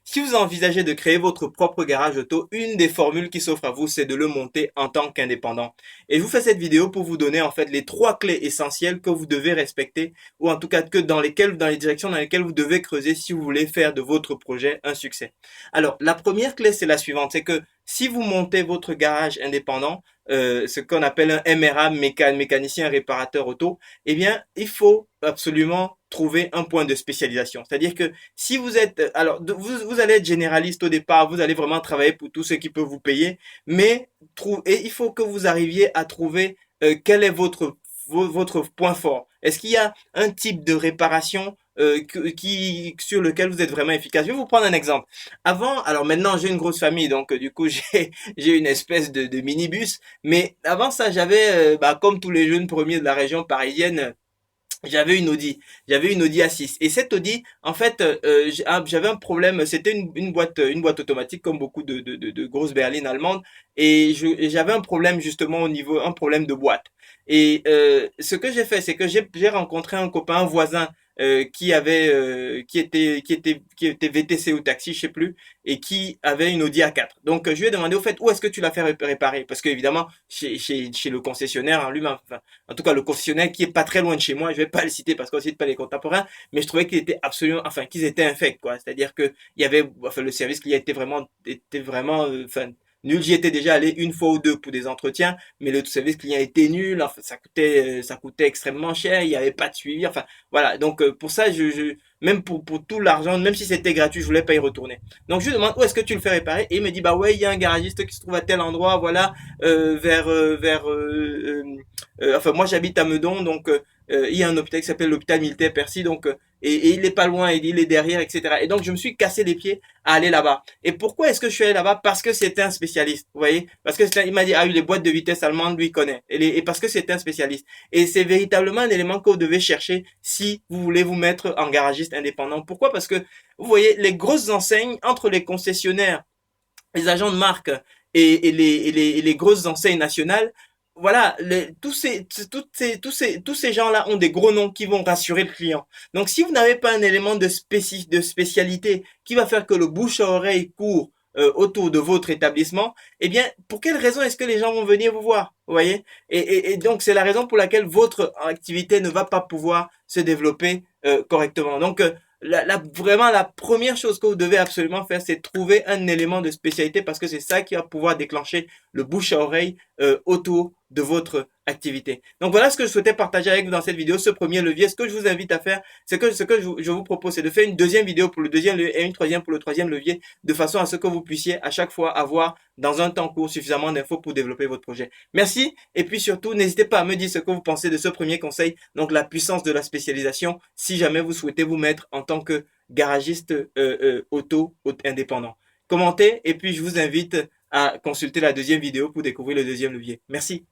Si vous envisagez de créer votre propre garage auto, une des formules qui s'offre à vous, c'est de le monter en tant qu'indépendant. Et je vous fais cette vidéo pour vous donner en fait les trois clés essentielles que vous devez respecter, ou en tout cas que dans les directions dans lesquelles vous devez creuser si vous voulez faire de votre projet un succès. Alors, la première clé, c'est la suivante, c'est que si vous montez votre garage indépendant, ce qu'on appelle un MRA, mécanicien réparateur auto, eh bien, il faut absolument trouver un point de spécialisation. C'est-à-dire que si vous êtes, alors, vous allez être généraliste au départ, vous allez vraiment travailler pour tout ce qui peut vous payer, mais et il faut que vous arriviez à trouver quel est votre point fort. Est-ce qu'il y a un type de réparation sur lequel vous êtes vraiment efficace? Je vais vous prendre un exemple. Avant, alors maintenant j'ai une grosse famille, donc du coup j'ai une espèce de minibus, mais avant ça j'avais, comme tous les jeunes premiers de la région parisienne, j'avais une Audi A6 et cette Audi en fait j'avais un problème, c'était une boîte automatique comme beaucoup de grosses berlines allemandes et j'avais un problème justement au niveau un problème de boîte et ce que j'ai fait c'est que j'ai rencontré un copain un voisin qui était VTC ou taxi je sais plus et qui avait une Audi A4 donc je lui ai demandé au fait où est-ce que tu l'as fait réparer parce que évidemment chez le concessionnaire en lui-même enfin, en tout cas le concessionnaire qui est pas très loin de chez moi, je vais pas le citer parce qu'on cite pas les contemporains, mais je trouvais qu'ils étaient absolument, enfin qu'ils étaient infects quoi. C'est-à-dire que il y avait, enfin le service client était vraiment, enfin nul. J'y étais déjà allé une fois ou deux pour des entretiens, mais le service client était nul. Enfin ça coûtait extrêmement cher. Il y avait pas de suivi. Enfin voilà. Donc pour ça, même pour tout l'argent, même si c'était gratuit, je voulais pas y retourner. Donc je lui demande où est-ce que tu le fais réparer et il me dit bah ouais il y a un garagiste qui se trouve à tel endroit, voilà, enfin moi j'habite à Meudon donc il y a un hôpital qui s'appelle l'hôpital militaire Percy donc et il est pas loin il est derrière etc et donc je me suis cassé les pieds à aller là-bas et pourquoi est-ce que je suis allé là-bas parce que c'était un spécialiste vous voyez parce que il m'a dit ah oui les boîtes de vitesse allemandes lui il connaît et parce que c'était un spécialiste et c'est véritablement un élément que vous devez chercher si vous voulez vous mettre en garagiste indépendant. Pourquoi? Parce que vous voyez les grosses enseignes entre les concessionnaires, les agents de marque et les grosses enseignes nationales, voilà, tous ces gens-là ont des gros noms qui vont rassurer le client. Donc, si vous n'avez pas un élément de spécialité qui va faire que le bouche à oreille court autour de votre établissement, eh bien, pour quelle raison est-ce que les gens vont venir vous voir? Vous voyez? Et donc, c'est la raison pour laquelle votre activité ne va pas pouvoir se développer correctement. Donc, vraiment la première chose que vous devez absolument faire, c'est trouver un élément de spécialité parce que c'est ça qui va pouvoir déclencher le bouche à oreille autour de votre activité. Donc voilà ce que je souhaitais partager avec vous dans cette vidéo, ce premier levier. Ce que je vous invite à faire, c'est que ce que je vous propose, c'est de faire une deuxième vidéo pour le deuxième levier et une troisième pour le troisième levier, de façon à ce que vous puissiez à chaque fois avoir dans un temps court suffisamment d'infos pour développer votre projet. Merci et puis surtout, n'hésitez pas à me dire ce que vous pensez de ce premier conseil, donc la puissance de la spécialisation, si jamais vous souhaitez vous mettre en tant que garagiste auto indépendant. Commentez et puis je vous invite à consulter la deuxième vidéo pour découvrir le deuxième levier. Merci.